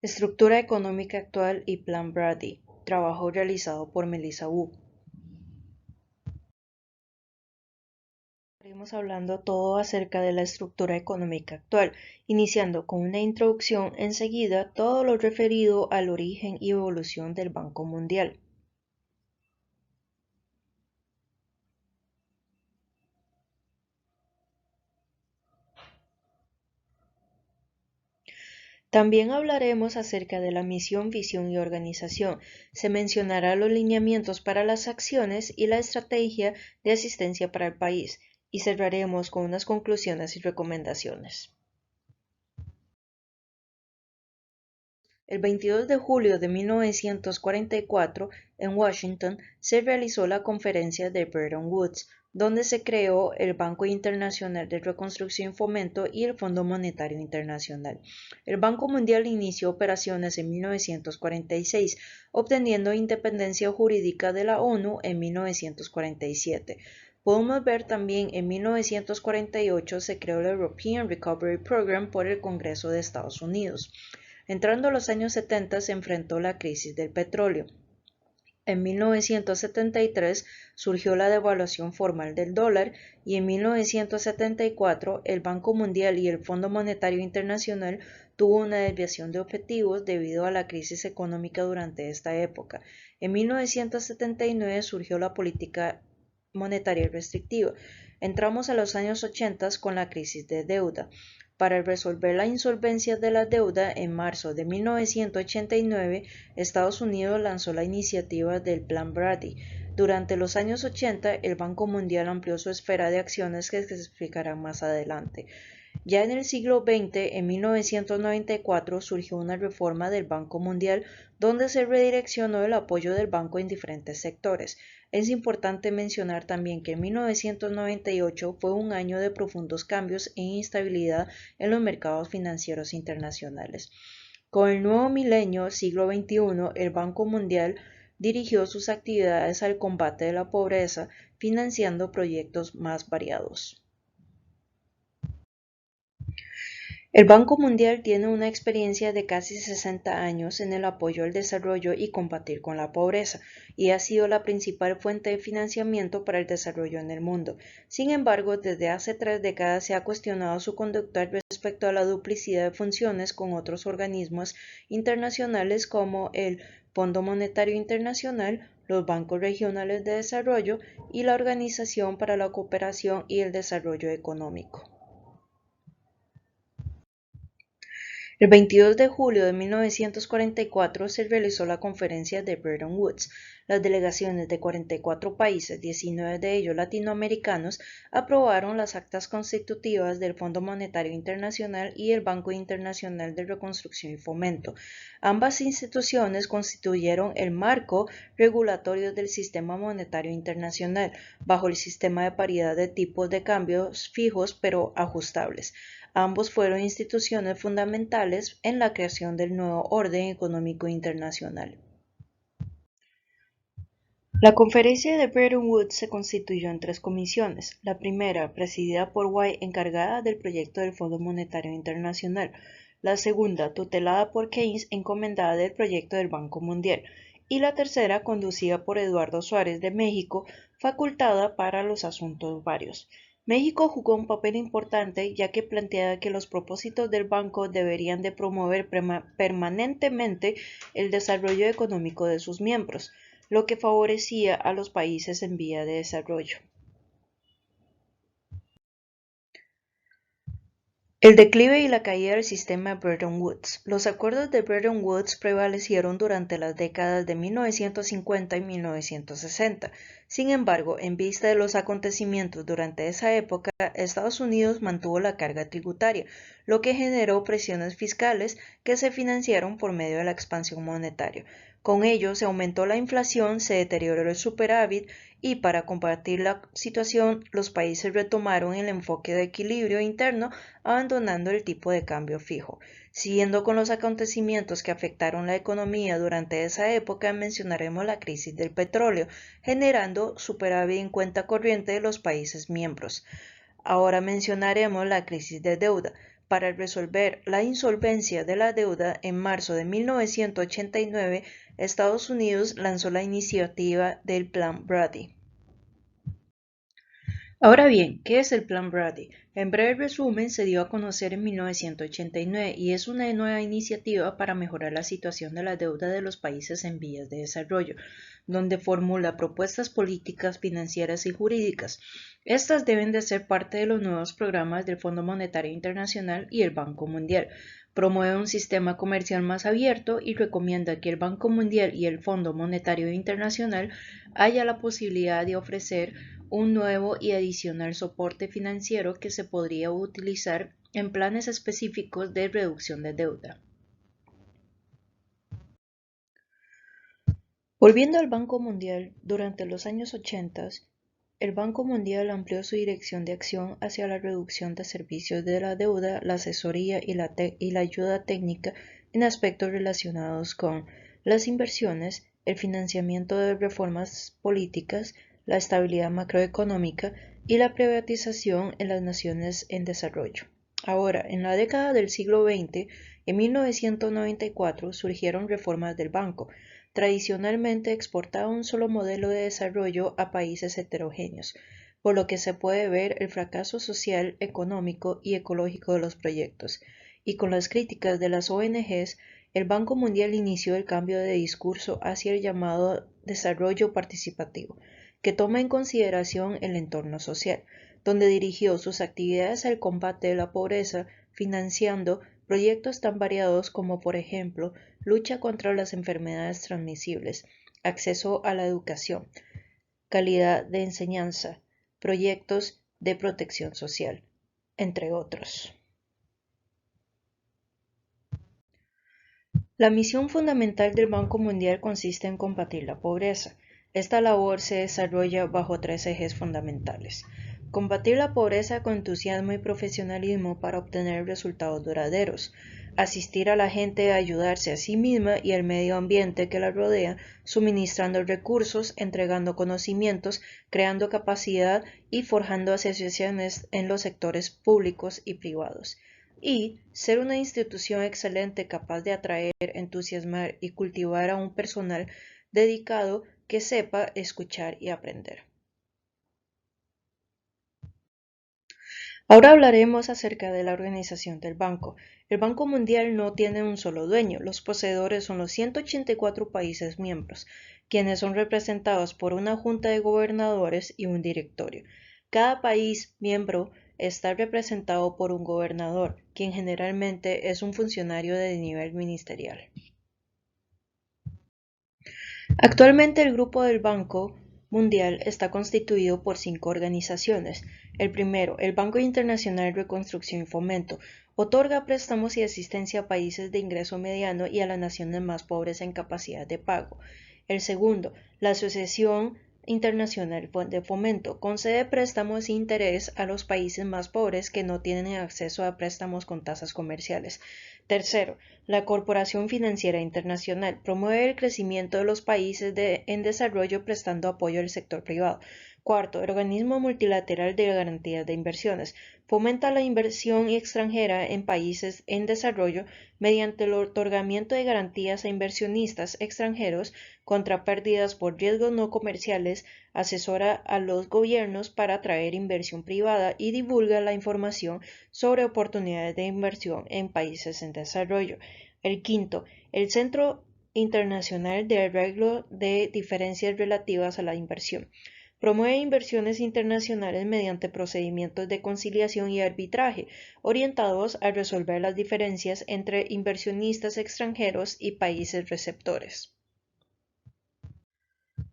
Estructura económica actual y Plan Brady. Trabajo realizado por Melissa Wu. Estaremos hablando todo acerca de la estructura económica actual, iniciando con una introducción, enseguida todo lo referido al origen y evolución del Banco Mundial. También hablaremos acerca de la misión, visión y organización. Se mencionará los lineamientos para las acciones y la estrategia de asistencia para el país, y cerraremos con unas conclusiones y recomendaciones. El 22 de julio de 1944, en Washington, se realizó la conferencia de Bretton Woods, donde se creó el Banco Internacional de Reconstrucción y Fomento y el Fondo Monetario Internacional. El Banco Mundial inició operaciones en 1946, obteniendo independencia jurídica de la ONU en 1947. Podemos ver también en 1948 se creó el European Recovery Program por el Congreso de Estados Unidos. Entrando a los años 70 se enfrentó la crisis del petróleo. En 1973 surgió la devaluación formal del dólar y en 1974 el Banco Mundial y el Fondo Monetario Internacional tuvo una desviación de objetivos debido a la crisis económica durante esta época. En 1979 surgió la política monetaria restrictiva. Entramos a los años 80 con la crisis de deuda. Para resolver la insolvencia de la deuda, en marzo de 1989, Estados Unidos lanzó la iniciativa del Plan Brady. Durante los años 80, el Banco Mundial amplió su esfera de acciones que se explicarán más adelante. Ya en el siglo XX, en 1994, surgió una reforma del Banco Mundial donde se redireccionó el apoyo del banco en diferentes sectores. Es importante mencionar también que 1998 fue un año de profundos cambios e instabilidad en los mercados financieros internacionales. Con el nuevo milenio, siglo XXI, el Banco Mundial dirigió sus actividades al combate de la pobreza, financiando proyectos más variados. El Banco Mundial tiene una experiencia de casi 60 años en el apoyo al desarrollo y combatir con la pobreza, y ha sido la principal fuente de financiamiento para el desarrollo en el mundo. Sin embargo, desde hace 3 décadas se ha cuestionado su conducta respecto a la duplicidad de funciones con otros organismos internacionales como el Fondo Monetario Internacional, los bancos regionales de desarrollo y la Organización para la Cooperación y el Desarrollo Económico. El 22 de julio de 1944 se realizó la conferencia de Bretton Woods. Las delegaciones de 44 países, 19 de ellos latinoamericanos, aprobaron las actas constitutivas del Fondo Monetario Internacional y el Banco Internacional de Reconstrucción y Fomento. Ambas instituciones constituyeron el marco regulatorio del sistema monetario internacional, bajo el sistema de paridad de tipos de cambios fijos pero ajustables. Ambos fueron instituciones fundamentales en la creación del nuevo orden económico internacional. La conferencia de Bretton Woods se constituyó en 3 comisiones. La primera, presidida por White, encargada del proyecto del Fondo Monetario Internacional. La segunda, tutelada por Keynes, encomendada del proyecto del Banco Mundial. Y la tercera, conducida por Eduardo Suárez de México, facultada para los asuntos varios. México jugó un papel importante ya que planteaba que los propósitos del banco deberían de promover permanentemente el desarrollo económico de sus miembros, lo que favorecía a los países en vía de desarrollo. El declive y la caída del sistema Bretton Woods. Los acuerdos de Bretton Woods prevalecieron durante las décadas de 1950 y 1960. Sin embargo, en vista de los acontecimientos durante esa época, Estados Unidos mantuvo la carga tributaria, lo que generó presiones fiscales que se financiaron por medio de la expansión monetaria. Con ello se aumentó la inflación, se deterioró el superávit y para combatir la situación los países retomaron el enfoque de equilibrio interno abandonando el tipo de cambio fijo. Siguiendo con los acontecimientos que afectaron la economía durante esa época, mencionaremos la crisis del petróleo, generando superávit en cuenta corriente de los países miembros. Ahora mencionaremos la crisis de deuda. Para resolver la insolvencia de la deuda, en marzo de 1989, Estados Unidos lanzó la iniciativa del Plan Brady. Ahora bien, ¿qué es el Plan Brady? En breve resumen, se dio a conocer en 1989 y es una nueva iniciativa para mejorar la situación de la deuda de los países en vías de desarrollo, donde formula propuestas políticas, financieras y jurídicas. Estas deben de ser parte de los nuevos programas del Fondo Monetario Internacional y el Banco Mundial. Promueve un sistema comercial más abierto y recomienda que el Banco Mundial y el Fondo Monetario Internacional haya la posibilidad de ofrecer un nuevo y adicional soporte financiero que se podría utilizar en planes específicos de reducción de deuda. Volviendo al Banco Mundial, durante los años 80, el Banco Mundial amplió su dirección de acción hacia la reducción de servicios de la deuda, la asesoría y la ayuda técnica en aspectos relacionados con las inversiones, el financiamiento de reformas políticas, la estabilidad macroeconómica y la privatización en las naciones en desarrollo. Ahora, en la década del siglo XX, en 1994, surgieron reformas del banco. Tradicionalmente exportaba un solo modelo de desarrollo a países heterogéneos, por lo que se puede ver el fracaso social, económico y ecológico de los proyectos. Y con las críticas de las ONGs, el Banco Mundial inició el cambio de discurso hacia el llamado desarrollo participativo, que toma en consideración el entorno social, donde dirigió sus actividades al combate de la pobreza, financiando proyectos tan variados como, por ejemplo, lucha contra las enfermedades transmisibles, acceso a la educación, calidad de enseñanza, proyectos de protección social, entre otros. La misión fundamental del Banco Mundial consiste en combatir la pobreza. Esta labor se desarrolla bajo tres ejes fundamentales. Combatir la pobreza con entusiasmo y profesionalismo para obtener resultados duraderos. Asistir a la gente a ayudarse a sí misma y al medio ambiente que la rodea, suministrando recursos, entregando conocimientos, creando capacidad y forjando asociaciones en los sectores públicos y privados. Y ser una institución excelente capaz de atraer, entusiasmar y cultivar a un personal dedicado que sepa escuchar y aprender. Ahora hablaremos acerca de la organización del banco. El Banco Mundial no tiene un solo dueño, los poseedores son los 184 países miembros, quienes son representados por una junta de gobernadores y un directorio. Cada país miembro está representado por un gobernador, quien generalmente es un funcionario de nivel ministerial. Actualmente el grupo del Banco Mundial está constituido por 5 organizaciones. El primero, el Banco Internacional de Reconstrucción y Fomento, otorga préstamos y asistencia a países de ingreso mediano y a las naciones más pobres en capacidad de pago. El segundo, la Asociación Internacional de Fomento, concede préstamos e interés a los países más pobres que no tienen acceso a préstamos con tasas comerciales. Tercero, la Corporación Financiera Internacional promueve el crecimiento de los países en desarrollo prestando apoyo al sector privado. Cuarto, el Organismo Multilateral de Garantías de Inversiones fomenta la inversión extranjera en países en desarrollo mediante el otorgamiento de garantías a inversionistas extranjeros contra pérdidas por riesgos no comerciales, asesora a los gobiernos para atraer inversión privada y divulga la información sobre oportunidades de inversión en países en desarrollo. El quinto, el Centro Internacional de Arreglo de Diferencias Relativas a la Inversión. Promueve inversiones internacionales mediante procedimientos de conciliación y arbitraje, orientados a resolver las diferencias entre inversionistas extranjeros y países receptores.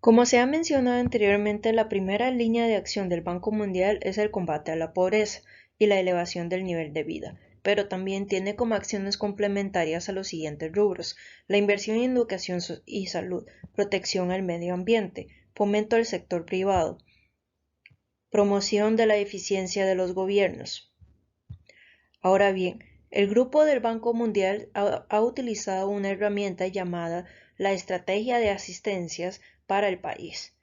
Como se ha mencionado anteriormente, la primera línea de acción del Banco Mundial es el combate a la pobreza y la elevación del nivel de vida, pero también tiene como acciones complementarias a los siguientes rubros: la inversión en educación y salud, protección al medio ambiente, fomento al sector privado, promoción de la eficiencia de los gobiernos. Ahora bien, el grupo del Banco Mundial ha utilizado una herramienta llamada la Estrategia de Asistencias para el País,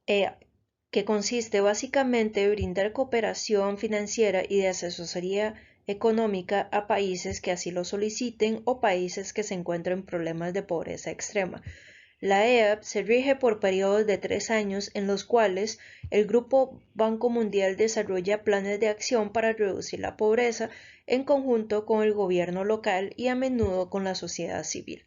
que consiste básicamente en brindar cooperación financiera y de asesoría económica a países que así lo soliciten o países que se encuentren en problemas de pobreza extrema. La EAP se rige por periodos de 3 años en los cuales el Grupo Banco Mundial desarrolla planes de acción para reducir la pobreza en conjunto con el gobierno local y a menudo con la sociedad civil.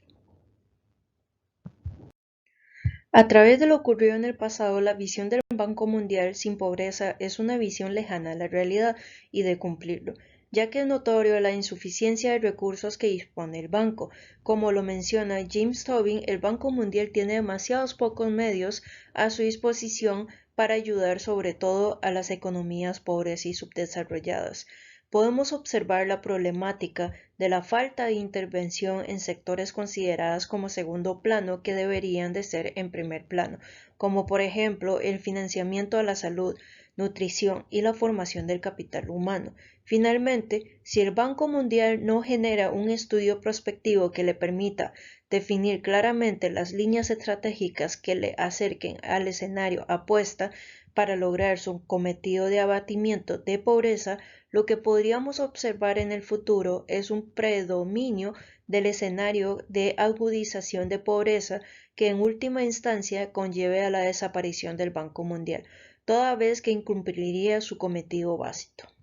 A través de lo ocurrido en el pasado, la visión del Banco Mundial sin pobreza es una visión lejana a la realidad y de cumplirlo, ya que es notorio la insuficiencia de recursos que dispone el banco. Como lo menciona James Tobin, el Banco Mundial tiene demasiados pocos medios a su disposición para ayudar sobre todo a las economías pobres y subdesarrolladas. Podemos observar la problemática de la falta de intervención en sectores considerados como segundo plano que deberían de ser en primer plano, como por ejemplo el financiamiento a la salud, nutrición y la formación del capital humano. Finalmente, si el Banco Mundial no genera un estudio prospectivo que le permita definir claramente las líneas estratégicas que le acerquen al escenario apuesta para lograr su cometido de abatimiento de pobreza, lo que podríamos observar en el futuro es un predominio del escenario de agudización de pobreza que en última instancia conlleve a la desaparición del Banco Mundial, toda vez que incumpliría su cometido básico.